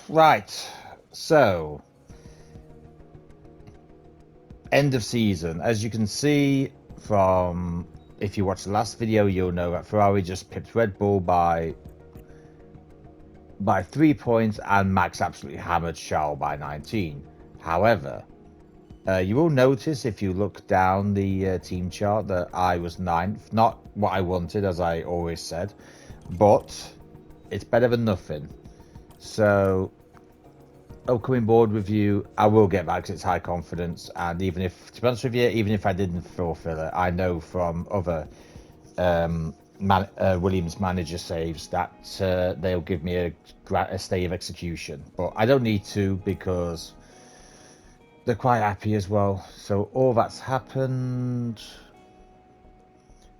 Right. So, end of season. As you can see from, if you watch the last video, you'll know that Ferrari just pipped Red Bull by 3 points, and Max absolutely hammered Charles by 19. However, you will notice if you look down the team chart that I was ninth. Not what I wanted, as I always said, but it's better than nothing. So, upcoming board review, I will get back because it's high confidence. And even if, to be honest with you, even if I didn't fulfill it, I know from other Williams manager saves that they'll give me a stay of execution. But I don't need to because they're quite happy as well. So all that's happened.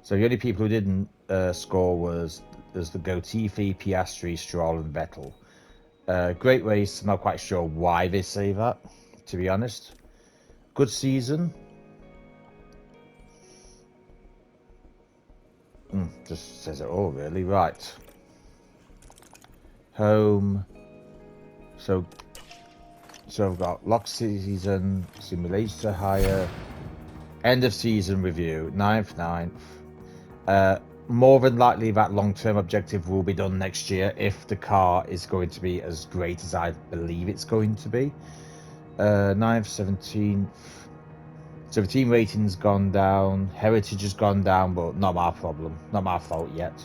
So the only people who didn't score was the Latifi, Piastri, Stroll, and Vettel. Great race. I'm not quite sure why they say that, to be honest. Good season. Just says it all, really. Right. Home. So I've got lock season, simulator hire, end of season review, 9th. More than likely that long-term objective will be done next year if the car is going to be as great as I believe it's going to be. 9th, 17th. So the team rating's gone down. Heritage has gone down, but not my problem. Not my fault yet.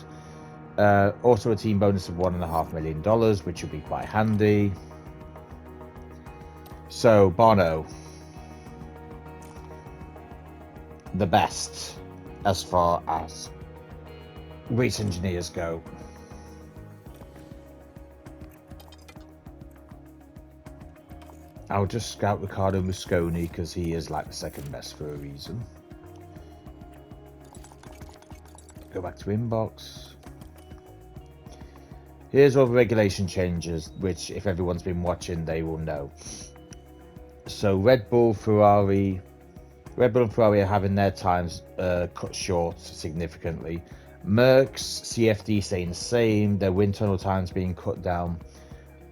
Also a team bonus of $1.5 million, which will be quite handy. So, Bono. The best as far as race engineers go. I'll just scout Riccardo Mosconi because he is like the second best for a reason. Go back to inbox. Here's all the regulation changes, which if everyone's been watching, they will know. So Red Bull and Ferrari are having their times cut short significantly. Merckx, CFD staying the same. Their wind tunnel times being cut down.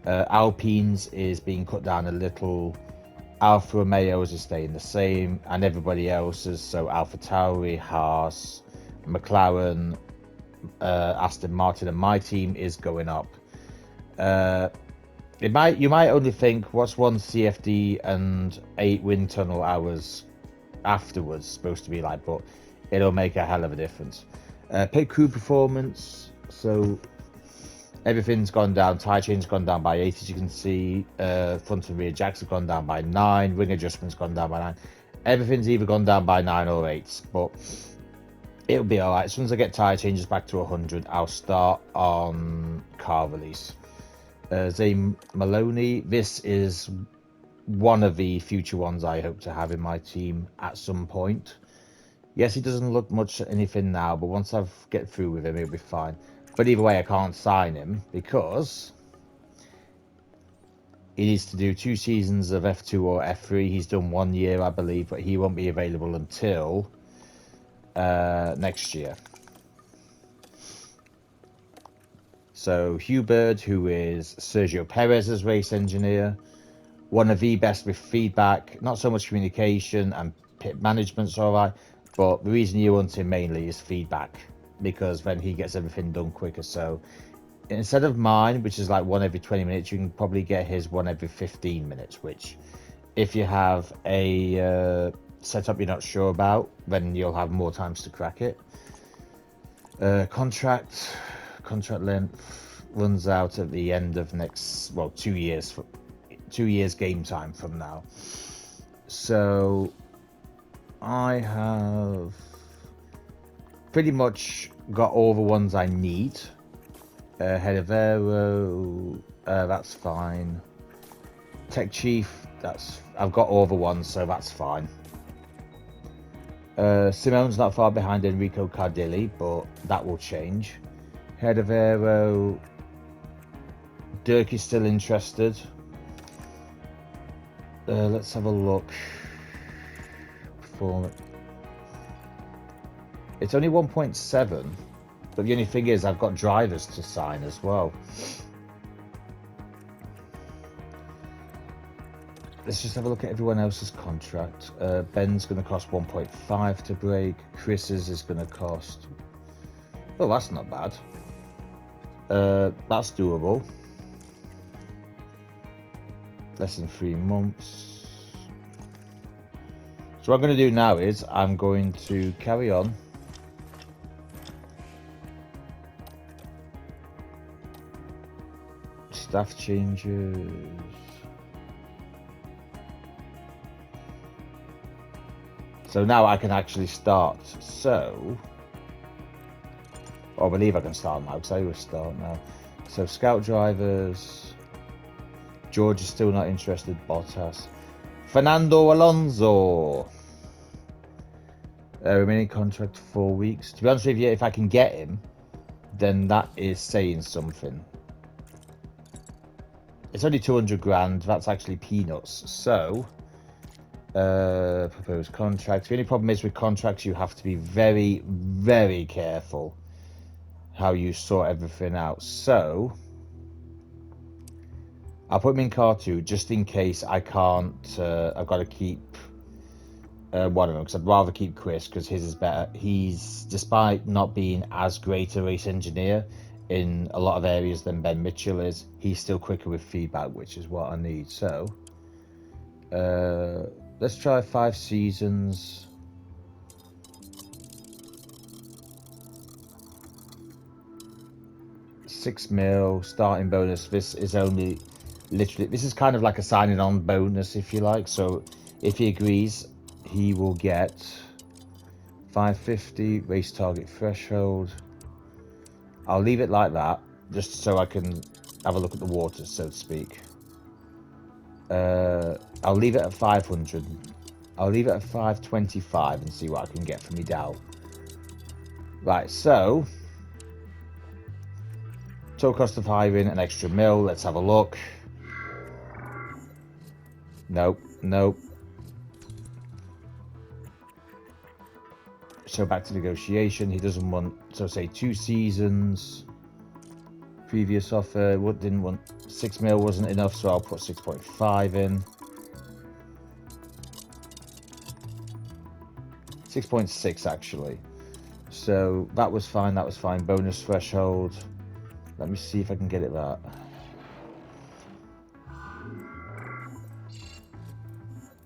Alpine's is being cut down a little. Alfa Romeo's is staying the same, and everybody else's, so AlphaTauri, Haas, McLaren, Aston Martin, and my team is going up. You might only think, what's one CFD and 8 wind tunnel hours afterwards supposed to be like, but it'll make a hell of a difference. Pit crew performance, so everything's gone down. Tire chain's gone down by 8, as you can see. Front and rear jacks have gone down by 9. Ring adjustment's gone down by 9. Everything's either gone down by 9 or 8, but it'll be alright. As soon as I get tire changes back to 100, I'll start on car release. Zane Maloney, this is one of the future ones I hope to have in my team at some point. Yes, he doesn't look much at anything now, but once I get through with him, he'll be fine. But either way, I can't sign him because he needs to do 2 seasons of F2 or F3. He's done 1 year, I believe, but he won't be available until next year. So Hugh Bird, who is Sergio Perez's race engineer, one of the best with feedback, not so much communication, and pit management's all right, but the reason you want him mainly is feedback, because then he gets everything done quicker. So instead of mine, which is like 1 every 20 minutes, you can probably get his 1 every 15 minutes, which if you have a setup you're not sure about, then you'll have more times to crack it. Contract length runs out at the end of 2 years. 2 years game time from now. So I have pretty much got all the ones I need. Head of Aero, that's fine. Tech Chief, I've got all the ones, so that's fine. Simone's not far behind Enrico Cardilli, but that will change. Head of Aero, Dirk is still interested. Let's have a look. It's only 1.7, but the only thing is I've got drivers to sign as well. let's just have a look at everyone else's contract. Ben's going to cost 1.5 to break. Chris's is going to cost... Oh, that's not bad. That's doable. Less than 3 months. So what I'm going to do now is I'm going to carry on. Staff changes. So now I can actually start. So, I believe I can start now because I always start now. So scout drivers. George is still not interested. Bottas. Fernando Alonso. Remaining contract 4 weeks. To be honest with you, if I can get him, then that is saying something. It's only 200 grand. That's actually peanuts. So, proposed contract. The only problem is with contracts, you have to be very, very careful how you sort everything out. So, I'll put him in car 2 just in case I can't. I've got to keep one of them because I'd rather keep Chris because his is better. He's, despite not being as great a race engineer in a lot of areas than Ben Mitchell is, he's still quicker with feedback, which is what I need. So, let's try 5 seasons. $6 million starting bonus. This is only literally, this is kind of like a signing on bonus, if you like. So if he agrees, he will get 550 race target threshold. I'll leave it like that just so I can have a look at the waters, so to speak. I'll leave it at 500. I'll leave it at 525 and see what I can get for me Dow. Right, so total cost of hiring an extra mil. Let's have a look. Nope, nope. So back to negotiation. He doesn't want, so say 2 seasons. Previous offer, what didn't want 6 mil wasn't enough, so I'll put 6.5 in. 6.6 actually. So that was fine, that was fine. Bonus threshold. Let me see if I can get it that.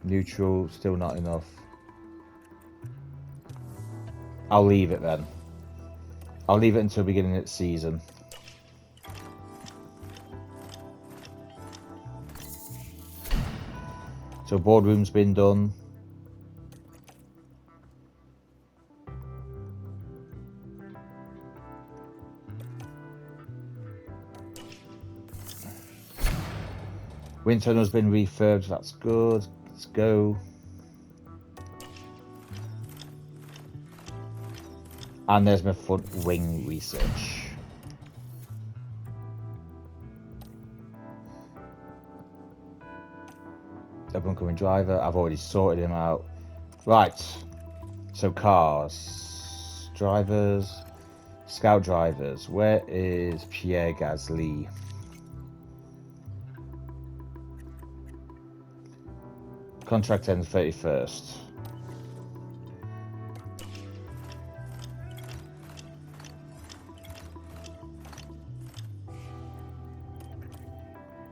Neutral, still not enough. I'll leave it then. I'll leave it until beginning of the season. So boardroom's been done. Wind tunnel's been refurbed, that's good. Let's go. And there's my front wing research. Up-and-coming driver, I've already sorted him out. Right, so cars, drivers, scout drivers. Where is Pierre Gasly? Contract ends 31st.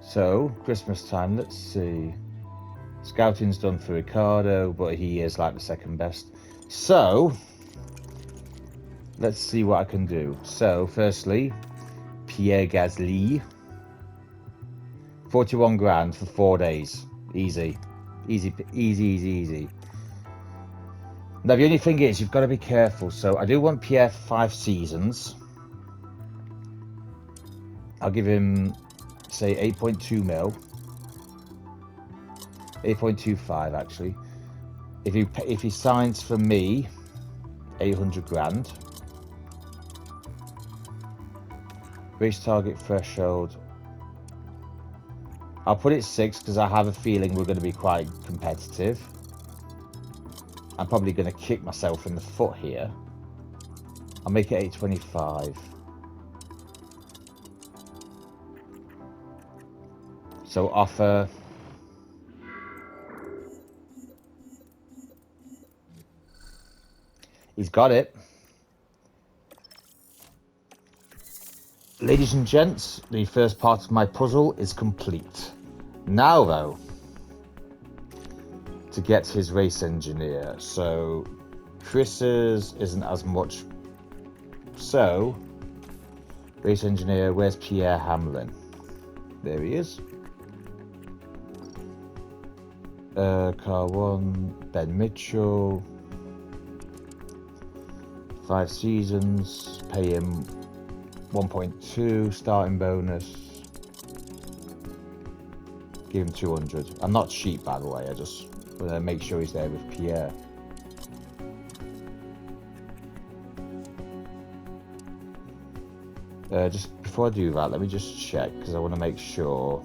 So, Christmas time, let's see. Scouting's done for Ricardo, but he is like the second best. So, let's see what I can do. So, firstly, Pierre Gasly. 41 grand for 4 days. Easy. Easy, easy, easy, easy. Now, the only thing is, you've got to be careful. So, I do want Pierre for 5 seasons. I'll give him, say, 8.2 mil. 8.25 actually. If he signs for me, 800 grand. Race target threshold. I'll put it 6 because I have a feeling we're going to be quite competitive. I'm probably going to kick myself in the foot here. I'll make it 825. So offer He's got it. Ladies and gents, the first part of my puzzle is complete. Now, though, to get his race engineer. So, Chris's isn't as much. So, race engineer, where's Pierre Hamlin? There he is. Car 1, Ben Mitchell. 5 seasons, pay him 1.2 starting bonus. Give him 200. I'm not cheap, by the way. I just want to make sure he's there with Pierre. Just before I do that, let me just check because I want to make sure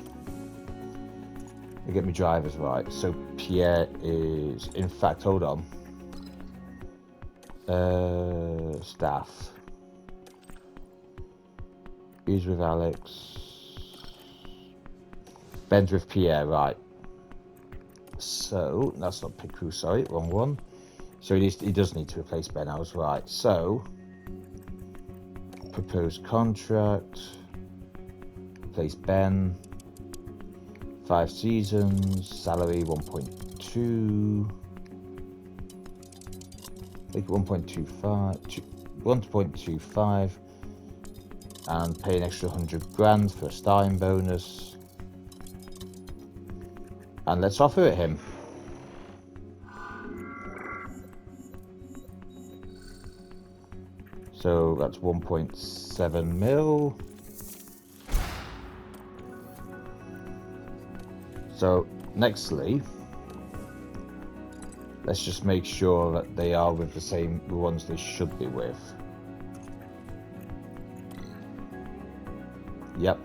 I get my drivers right. So Pierre is, in fact, hold on. Staff. He's with Alex. Ben's with Pierre, right. So, that's not Pit Crew, sorry, wrong one. So he does need to replace Ben, I was right. So, proposed contract. Replace Ben. 5 seasons, salary 1.2. Make it 1.25, and pay an extra 100 grand for a starting bonus. And let's offer it him. So that's 1.7 mil. So nextly, let's just make sure that they are with the ones they should be with. Yep.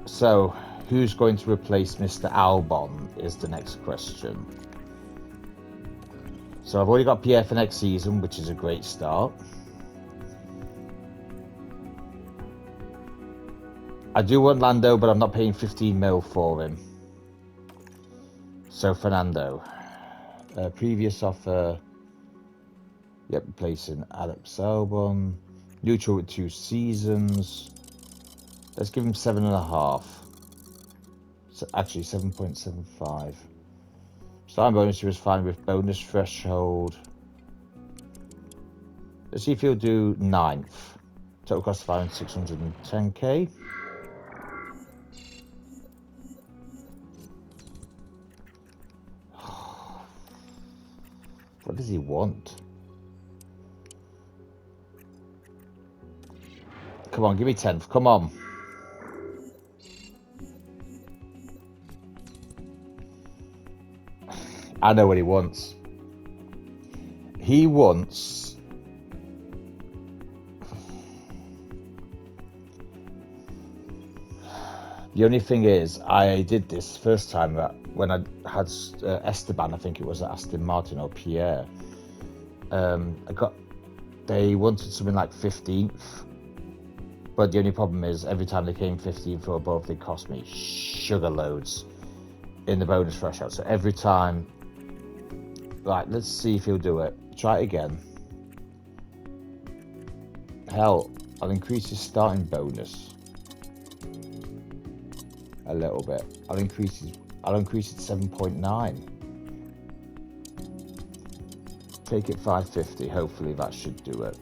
So, who's going to replace Mr. Albon is the next question. So I've already got Pierre for next season, which is a great start. I do want Lando, but I'm not paying 15 mil for him. So Fernando, previous offer, yep, replacing Alex Albon, neutral with 2 seasons. Let's give him 7.5. So actually 7.75. Starting bonus was fine with bonus threshold. Let's see if he'll do 9th. Total cost of firing 610k. What does he want? Come on, give me 10th. Come on. I know what he wants. He wants... The only thing is, I did this first time when I had Esteban, I think it was at Aston Martin or Pierre. They wanted something like 15th, but the only problem is every time they came 15th or above, they cost me sugar loads in the bonus threshold. So every time, right, let's see if he'll do it. Try it again. Hell, I'll increase his starting bonus a little bit. I'll increase it to 7.9. Take it 550. Hopefully that should do it.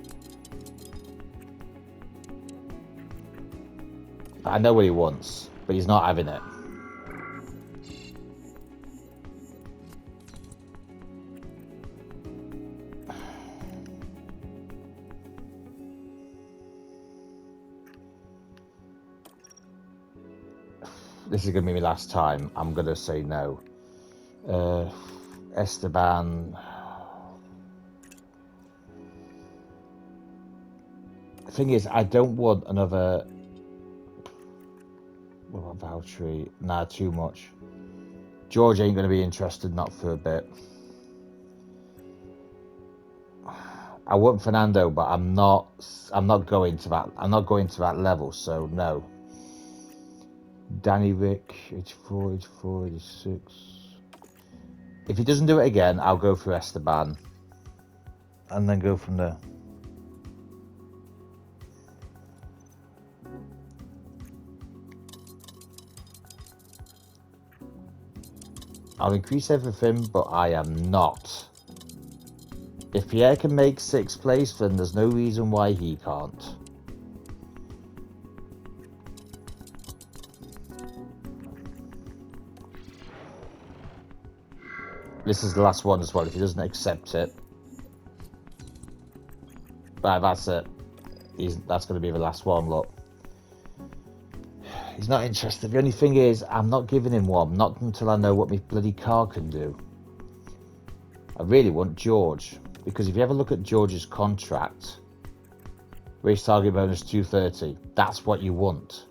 I know what he wants, but he's not having it. This is going to be my last time. I'm going to say no. Esteban. The thing is, I don't want another... What about Valtteri? Nah, too much. George ain't going to be interested, not for a bit. I want Fernando, but I'm not going to that. I'm not going to that level, so no. Danny Rick, 84, 86. If he doesn't do it again, I'll go for Esteban. And then go from there. I'll increase everything, but I am not. If Pierre can make 6th place, then there's no reason why he can't. This is the last one as well, if he doesn't accept it. Right, that's it. That's going to be the last one, look. He's not interested. The only thing is, I'm not giving him one. Not until I know what my bloody car can do. I really want George. Because if you ever look at George's contract, race target bonus 230. That's what you want.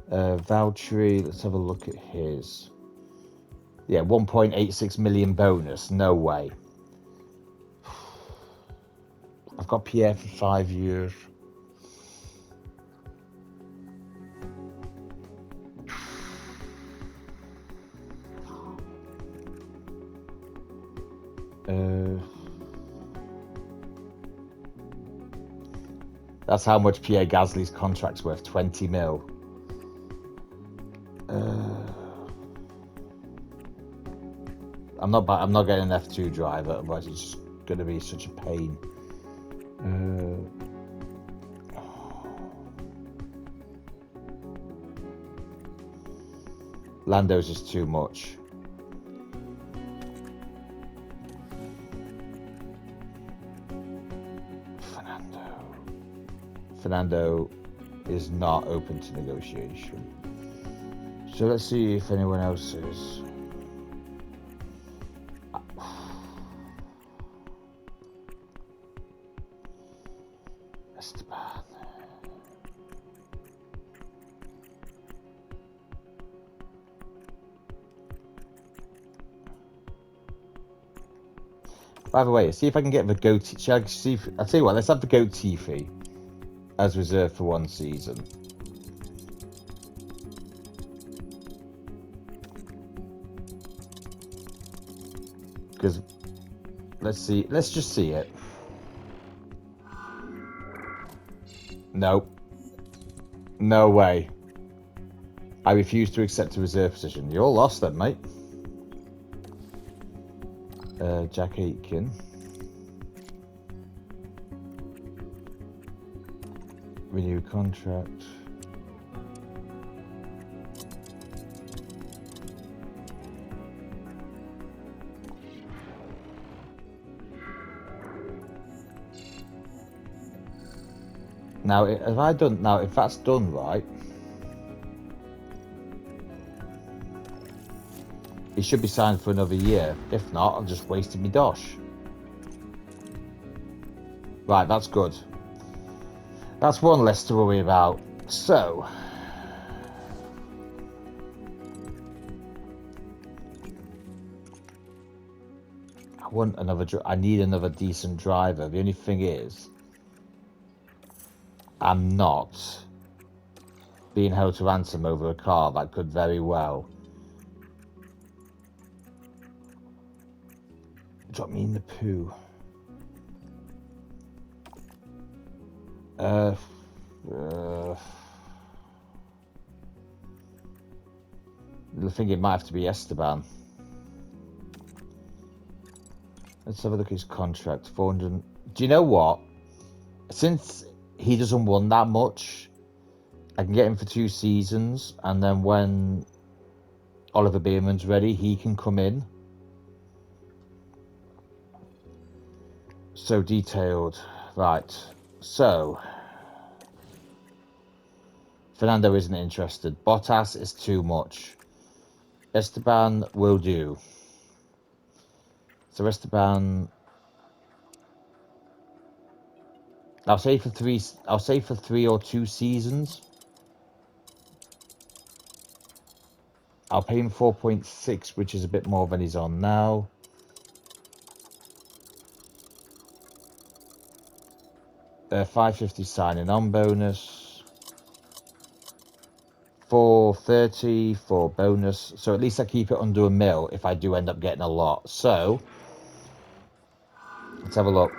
Valtteri, let's have a look at his. Yeah, 1.86 million bonus. No way. I've got Pierre for 5 years. That's how much Pierre Gasly's contract's worth, 20 mil. I'm not getting an F2 driver, otherwise it's just going to be such a pain. Lando's is too much. Fernando is not open to negotiation. So let's see if anyone else is. Esteban. By the way, see if I can get the goatee. I'll tell you what, let's have the goatee fee as reserved for 1 season. Because let's just see it. Nope. No way. I refuse to accept a reserve position. You're lost then, mate. Jack Aitken. Renew contract. Now, if that's done right, he should be signed for another year. If not, I've just wasted my dosh. Right, that's good. That's one less to worry about. So, I need another decent driver. The only thing is, I'm not being held to ransom over a car that could very well drop me in the poo. I think it might have to be Esteban. Let's have a look at his contract. 400. Do you know what? Since he doesn't want that much, I can get him for 2 seasons, and then when Oliver Beerman's ready, he can come in. So detailed. Right. So Fernando isn't interested. Bottas is too much. Esteban will do. So Esteban, I'll say for 3 or 2 seasons. I'll pay him 4.6, which is a bit more than he's on now. $550 signing on bonus. 430 for bonus. So at least I keep it under a mil if I do end up getting a lot. So let's have a look.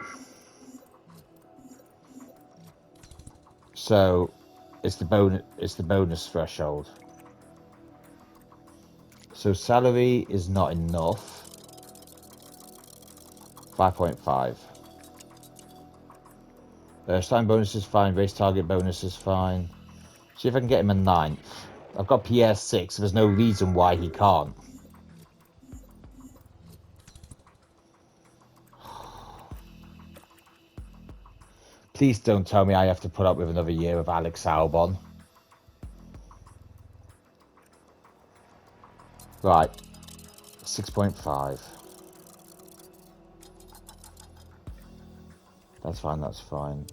So it's the bonus threshold. So salary is not enough. 5.5. Starting bonus is fine. Race target bonus is fine. See if I can get him a 9th. I've got Pierre 6. There's no reason why he can't. Please don't tell me I have to put up with another year of Alex Albon. Right. 6.5. That's fine, that's fine.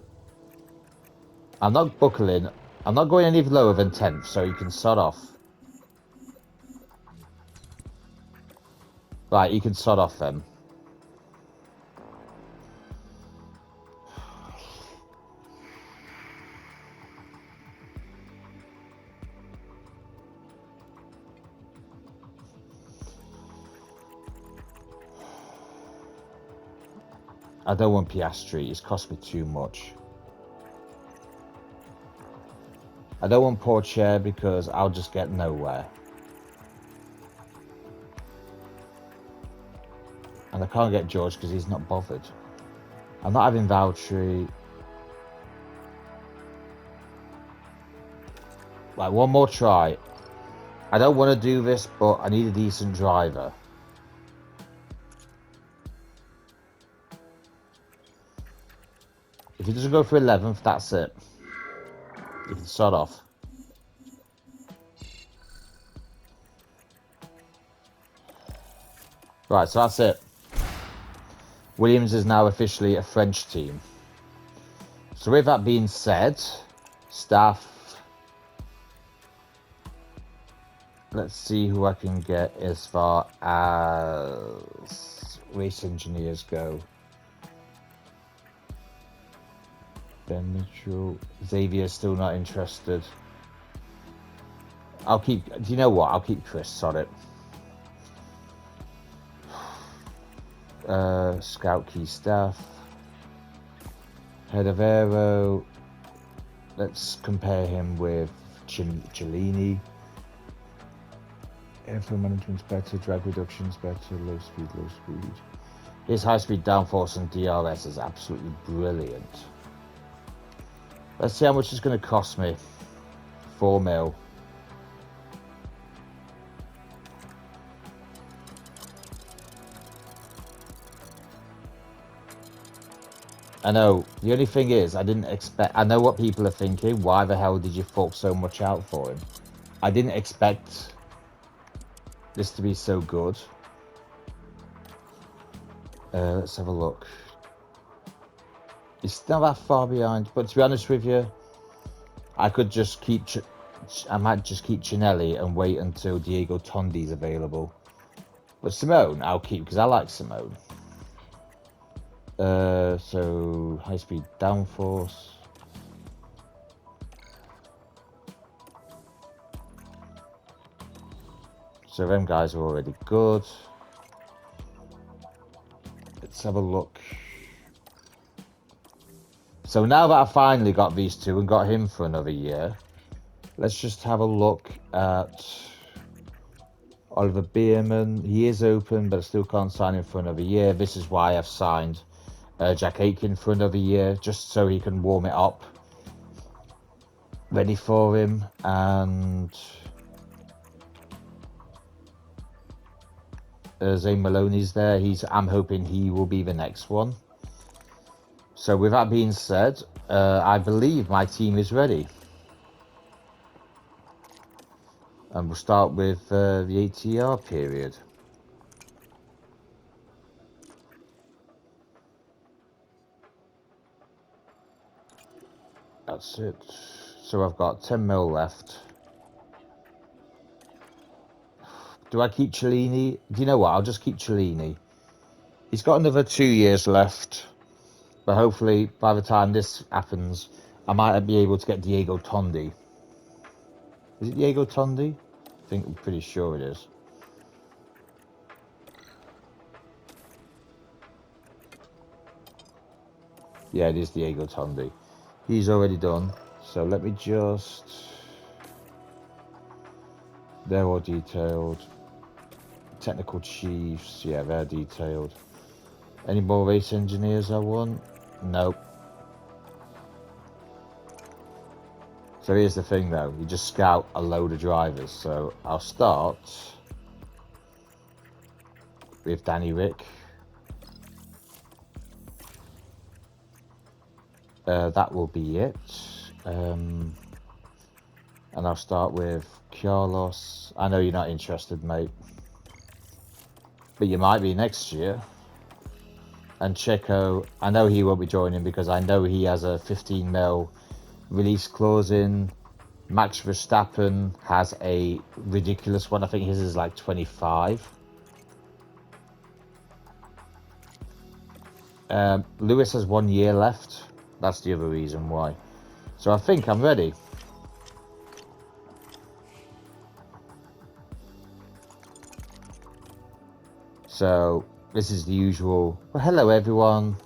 I'm not buckling. I'm not going any lower than 10th, so you can sod off. Right, you can sod off then. I don't want Piastri. He's cost me too much. I don't want Porsche because I'll just get nowhere. And I can't get George because he's not bothered. I'm not having Valtteri. Right, one more try. I don't want to do this, but I need a decent driver. If he doesn't go for 11th, that's it. You can sod off. Right, so that's it. Williams is now officially a French team. So with that being said, staff. Let's see who I can get as far as race engineers go. Ben Mitchell. Xavier's still not interested. I'll keep... Do you know what? I'll keep Chris. Sod it. Scout key staff. Head of aero. Let's compare him with Cellini. Airflow management's better, drag reduction's better, low speed. His high speed downforce and DRS is absolutely brilliant. Let's see how much it's going to cost me. 4 mil. I know, the only thing is, I didn't expect... I know what people are thinking. Why the hell did you fork so much out for him? I didn't expect this to be so good. Let's have a look. It's not that far behind, but to be honest with you, I could just keep... I might just keep Cinelli and wait until Diego Tondi's available. But Simone, I'll keep, because I like Simone. So, high-speed downforce. So them guys are already good. Let's have a look. So now that I finally got these two and got him for another year, let's just have a look at Oliver Bierman. He is open, but I still can't sign him for another year. This is why I've signed Jack Aitken for another year, just so he can warm it up. Ready for him. And Zane Maloney's there. I'm hoping he will be the next one. So with that being said, I believe my team is ready. And we'll start with the ATR period. That's it. So I've got 10 mil left. Do I keep Cellini? Do you know what? I'll just keep Cellini. He's got another 2 years left. But hopefully, by the time this happens, I might be able to get Diego Tondi. Is it Diego Tondi? I'm pretty sure it is. Yeah, it is Diego Tondi. He's already done. So let me just... They're all detailed. Technical chiefs, yeah, they're detailed. Any more race engineers I want? Nope. So here's the thing though, you just scout a load of drivers. So I'll start with Danny Rick. That will be it. And I'll start with Carlos. I know you're not interested, mate. But you might be next year. And Checo, I know he won't be joining because I know he has a 15 mil release clause in. Max Verstappen has a ridiculous one. I think his is like 25. Lewis has 1 year left. That's the other reason why. So I think I'm ready. So this is the usual. Well, hello everyone.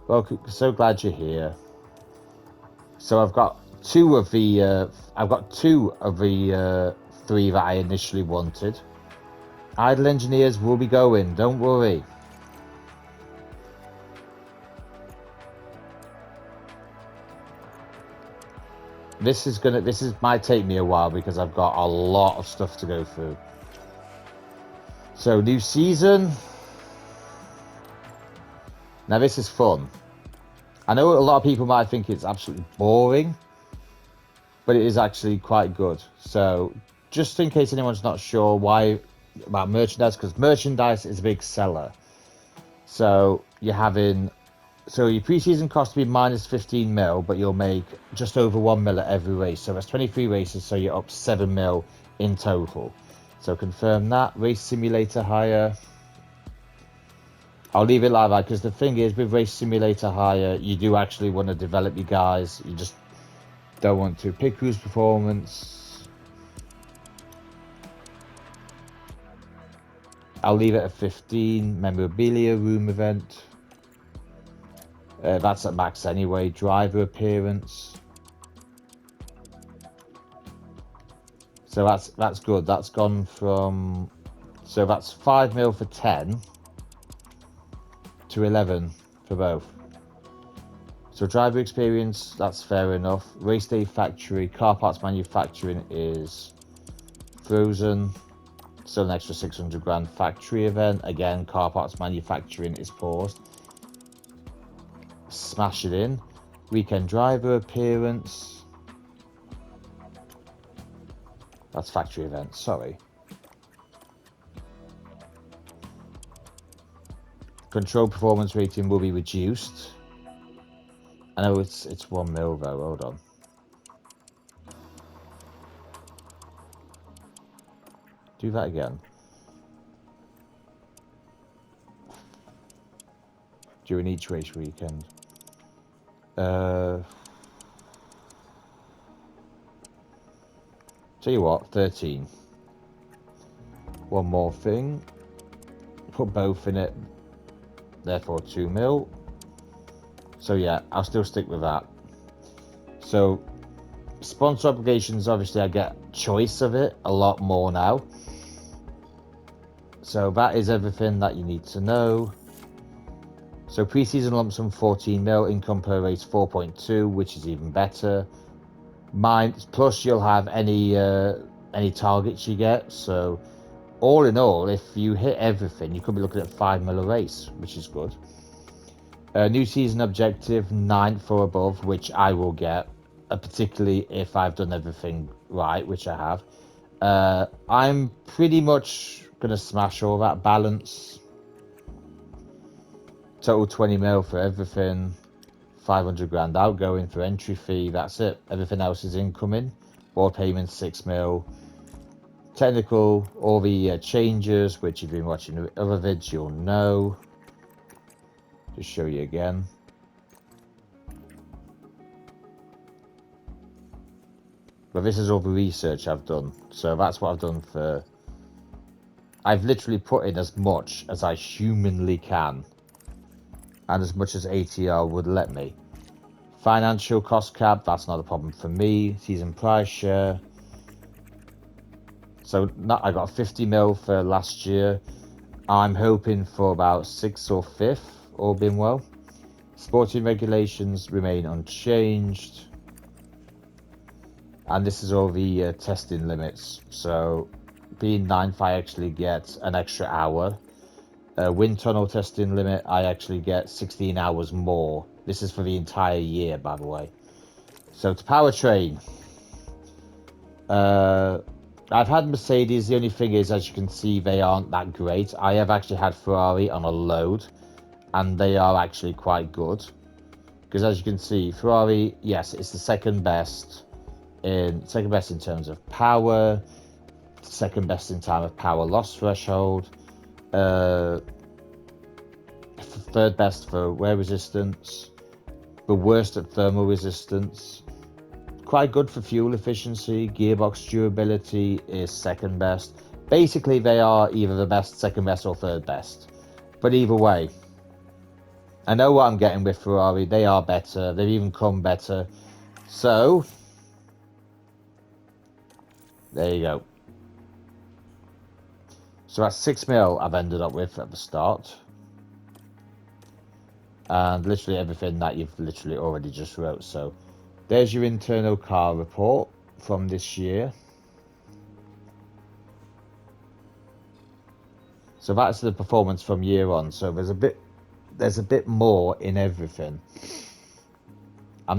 Welcome. So glad you're here. So I've got two of the 3 that I initially wanted. Idle engineers will be going. Don't worry. This might take me a while because I've got a lot of stuff to go through. So new season. Now this is fun. I know a lot of people might think it's absolutely boring, but it is actually quite good. So just in case anyone's not sure why about merchandise, because merchandise is a big seller. So you're having, so your preseason cost to be minus 15 mil, but you'll make just over 1 mil at every race. So that's 23 races, so you're up 7 mil in total. So confirm that. Race simulator hire. I'll leave it like that because the thing is with Race Simulator Hire, you do actually want to develop your guys. You just don't want to. Pit Crew's performance. I'll leave it at 15. Memorabilia room event. That's at max anyway. Driver appearance. So that's good. That's gone from, so that's 5 mil for 10 to 11 for both. So driver experience, that's fair enough. Race day factory, car parts manufacturing is frozen. Still an extra 600 grand. Factory event, again, car parts manufacturing is paused. Smash it in. Weekend driver appearance. That's factory event, sorry. Control performance rating will be reduced. I know it's 1 mil though, hold on. Do that again. During each race weekend. Tell you what, 13. One more thing. Put both in it. Therefore 2 mil. So yeah, I'll still stick with that. So sponsor obligations, obviously I get choice of it a lot more now. So that is everything that you need to know. So preseason lump sum 14 mil, income per race 4.2, which is even better. Plus you'll have any targets you get. So all in all, if you hit everything, you could be looking at 5 mil a race, which is good. New season objective 9th or above, which I will get, particularly if I've done everything right, which I have. I'm pretty much going to smash all that. Balance. Total 20 mil for everything. 500 grand outgoing for entry fee. That's it. Everything else is incoming. Board payments 6 mil. Technical, all the changes, which you've been watching the other vids, you'll know. Just show you again. But this is all the research I've done. So that's what I've done for... I've literally put in as much as I humanly can. And as much as ATR would let me. Financial cost cap, that's not a problem for me. Season price share. So I got 50 mil for last year. I'm hoping for about 6th or 5th, all being well. Sporting regulations remain unchanged. And this is all the testing limits. So being 9th, I actually get an extra hour. Wind tunnel testing limit, I actually get 16 hours more. This is for the entire year, by the way. So to powertrain. I've had Mercedes. The only thing is, as you can see, they aren't that great. I have actually had Ferrari on a load. And they are actually quite good. Because as you can see, Ferrari, yes, it's the second best in terms of power. Second best in time of power loss threshold. Third best for wear resistance. The worst at thermal resistance. Quite good for fuel efficiency. Gearbox durability is second best. Basically, they are either the best, second best, or third best. But either way, I know what I'm getting with Ferrari. They are better. They've even come better. So, there you go. So that's 6 mil I've ended up with at the start. And literally everything that you've literally already just wrote. So there's your internal car report from this year. So that's the performance from year on. So there's a bit more in everything. I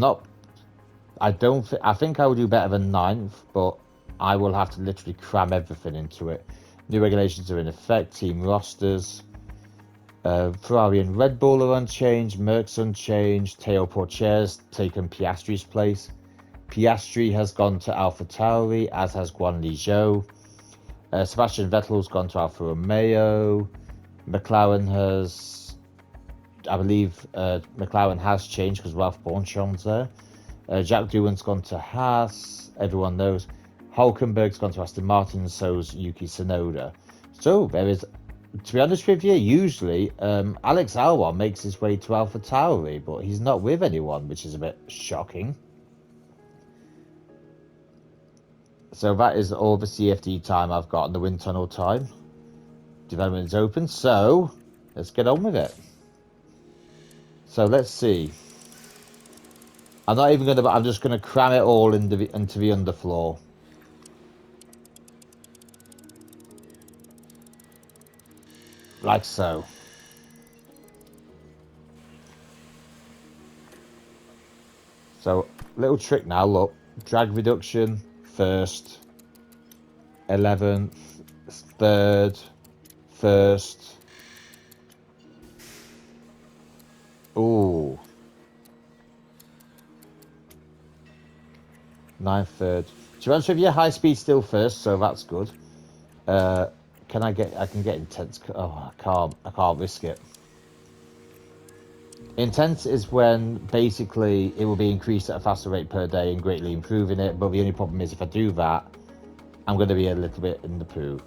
think I will do better than 9th, but I will have to literally cram everything into it. New regulations are in effect, team rosters. Ferrari and Red Bull are unchanged, Merck's unchanged, Teo Porcher's taken Piastri's place. Piastri has gone to AlphaTauri, as has Guan Li Zhou. Sebastian Vettel's gone to Alfa Romeo. McLaren has... I believe McLaren has changed because Ralph Bourchon's there. Jack Doohan's gone to Haas, everyone knows. Hulkenberg's gone to Aston Martin, and so's Yuki Tsunoda. So there is... To be honest with you, usually Alex Albon makes his way to AlphaTauri, but he's not with anyone, which is a bit shocking. So that is all the CFD time I've got, and the wind tunnel time. Development is open, so let's get on with it. So let's see. I'm not even gonna. I'm just gonna cram it all into the underfloor. Like so. So, little trick now, look. Drag reduction, first. 11th, third, first. Ooh. 9th, third. To be honest with you, high speed still first, so that's good. I can get intense. Oh, I can't risk it. Intense is when basically it will be increased at a faster rate per day and greatly improving it. But the only problem is if I do that, I'm going to be a little bit in the poo.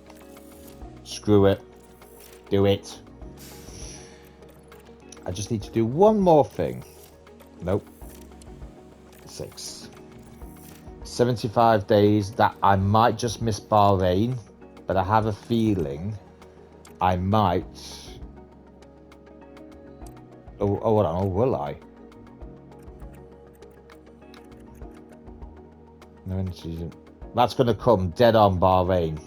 Screw it. Do it. I just need to do one more thing. Nope. 6. 75 days. That I might just miss Bahrain. But I have a feeling I might... Oh, hold on. Oh, will I? No end season. That's going to come dead on Bahrain.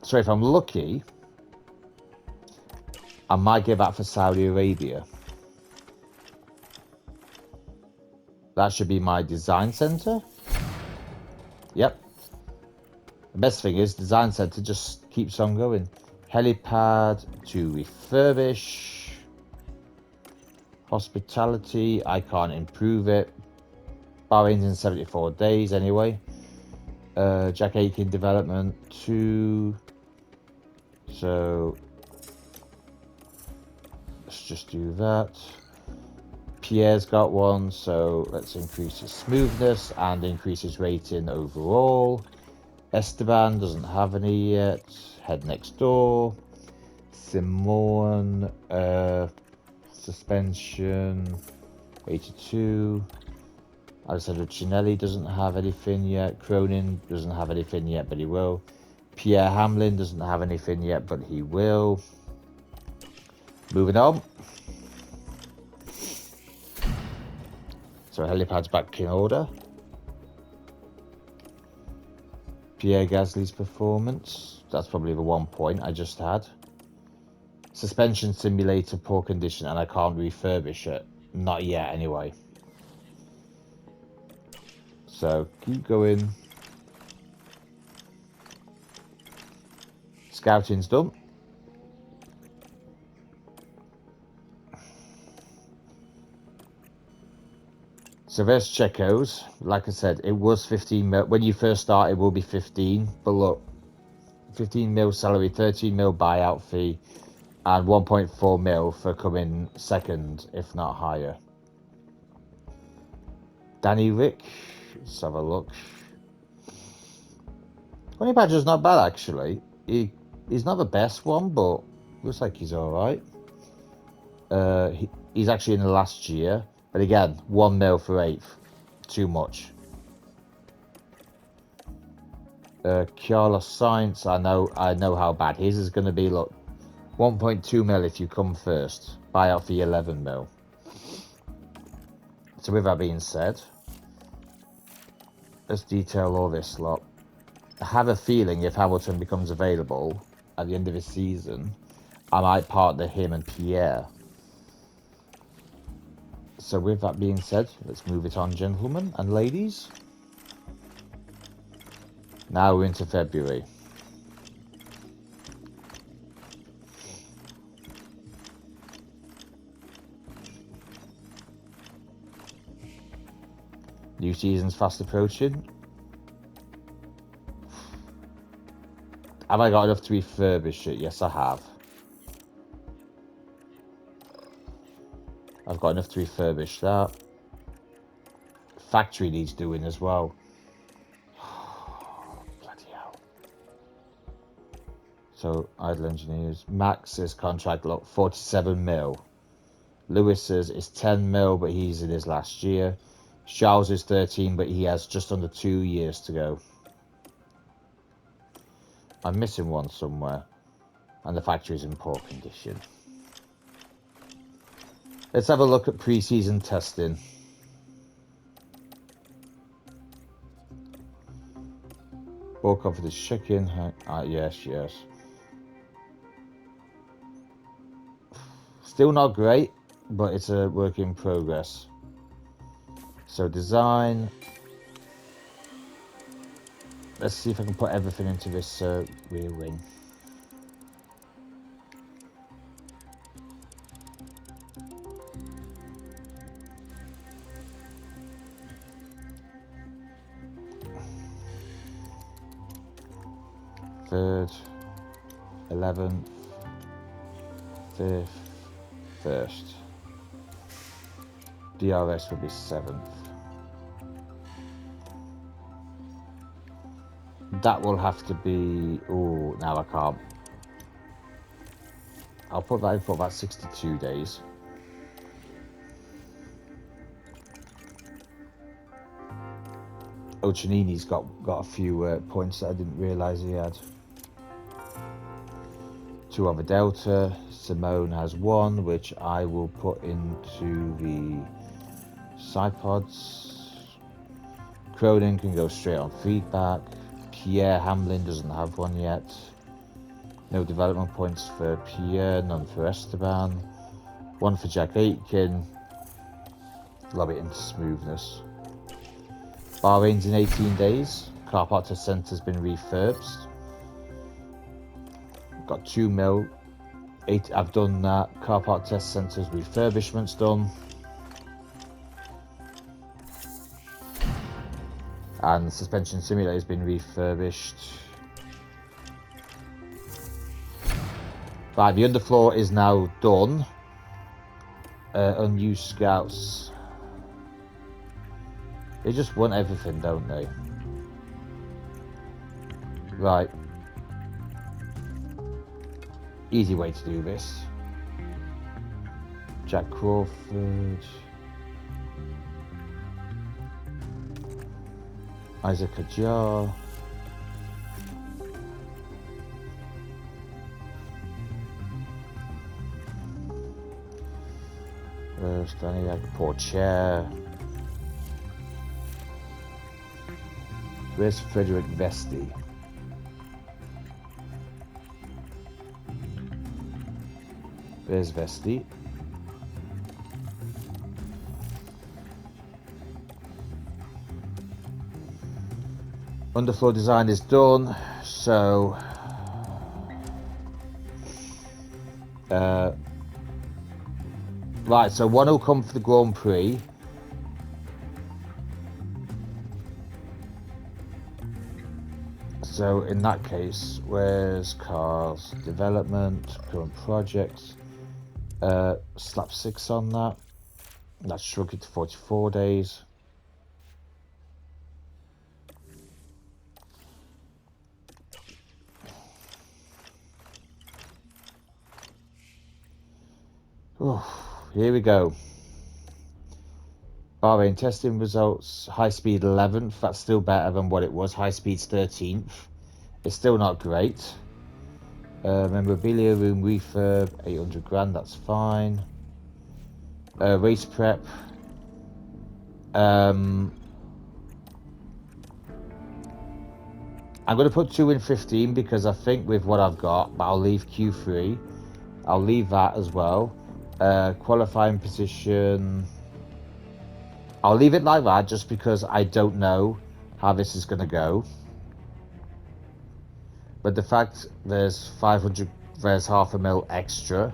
So if I'm lucky, I might get that for Saudi Arabia. That should be my design center. Yep. The best thing is design center just keeps on going. Helipad to refurbish. Hospitality, I can't improve it. Bahrain's in 74 days anyway. Jack Aiken development 2. So let's just do that. Pierre's got one, so let's increase his smoothness and increase his rating overall. Esteban doesn't have any yet. Head next door. Simone, suspension, 82. Alessandro Cinelli doesn't have anything yet. Cronin doesn't have anything yet, but he will. Pierre Hamlin doesn't have anything yet, but he will. Moving on. So helipad's back in order. Pierre Gasly's performance. That's probably the 1 point I just had. Suspension simulator, poor condition, and I can't refurbish it. Not yet, anyway. So, keep going. Scouting's done. So there's Checo's. Like I said, it was 15 mil. When you first start, it will be 15. But look, 15 mil salary, 13 mil buyout fee, and 1.4 mil for coming second, if not higher. Danny Rick. Let's have a look. Honey Badger's not bad, actually. He's not the best one, but looks like he's alright. He's actually in the last year. But again, 1 mil for 8th. Too much. Carlos Sainz, I know how bad his is going to be. Look, 1.2 mil if you come first. Buyout fee 11 mil. So with that being said, let's detail all this lot. I have a feeling if Hamilton becomes available at the end of the season, I might partner him and Pierre. So with that being said, let's move it on, gentlemen and ladies. Now we're into February. New season's fast approaching. Have I got enough to refurbish it? Yes, I have. I've got enough to refurbish that. Factory needs doing as well. Bloody hell. So, idle engineers. Max's contract, look, 47 mil. Lewis's is 10 mil, but he's in his last year. Charles is 13, but he has just under 2 years to go. I'm missing one somewhere. And the factory's in poor condition. Let's have a look at pre-season testing. Ball confidence checking. Yes. Still not great, but it's a work in progress. So design. Let's see if I can put everything into this rear wing. Third, 11th, 5th, 1st. DRS will be 7th. That will have to be... Oh, now I can't. I'll put that in for about 62 days. Oh, Cianini's got a few points that I didn't realise he had. 2 on the Delta. Simone has 1, which I will put into the side pods. Cronin can go straight on feedback. Pierre Hamlin doesn't have one yet. No development points for Pierre, none for Esteban. 1 for Jack Aitken. Lob it into smoothness. Bahrain's in 18 days. Car park test centre's been refurbished. Got 2 mil. I've done that. Car park test centre's refurbishment's done. And the suspension simulator has been refurbished. Right, the underfloor is now done. Unused scouts. They just want everything, don't they? Right. Easy way to do this. Jack Crawford. Isaac Ajar. Staniak Porcher. Where's Frederick Vesti? There's Vesti. Underfloor design is done, so right, so one will come for the Grand Prix. So in that case, where's cars? Development, current projects. Slap 6 on that. That's shrunk it to 44 days. Oof, here we go. Bahrain testing results. High speed 11th. That's still better than what it was. High speed's 13th. It's still not great. Memorabilia room refurb, 800 grand. That's fine. Race prep. I'm going to put 2 in 15 because I think with what I've got, but I'll leave Q3. I'll leave that as well. Qualifying position. I'll leave it like that just because I don't know how this is going to go. But the fact there's 500, there's half a mil extra.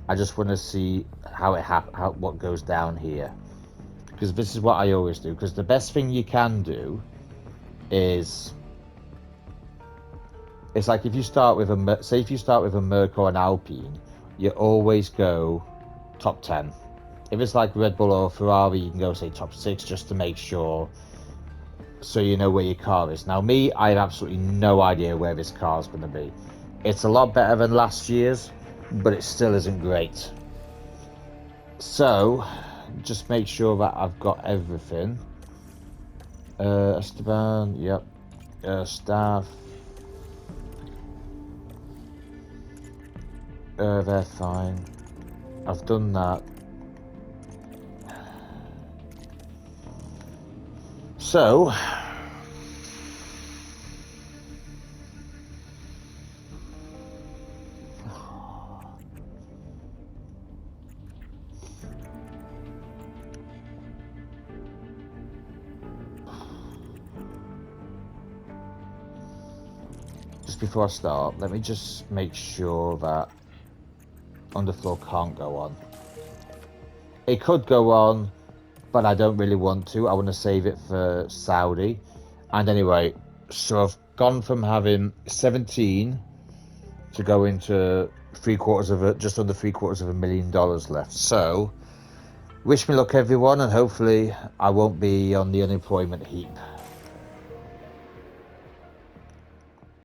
I just want to see how what goes down here. Because this is what I always do. Because the best thing you can do is, it's like if you start with a, say if you start with a Merc or an Alpine, you always go top 10. If it's like Red Bull or Ferrari, you can go say top 6 just to make sure, so you know where your car is. Now me, I have absolutely no idea where this car is going to be. It's a lot better than last year's, but it still isn't great. So just make sure that I've got everything. Esteban, yep. Staff. They're fine. I've done that. So just before I start, let me just make sure that Underfloor can't go on. It could go on, but I don't really want to. I want to save it for Saudi. And anyway, so I've gone from having 17 to go into just under $750,000 left. So wish me luck everyone, and hopefully I won't be on the unemployment heap.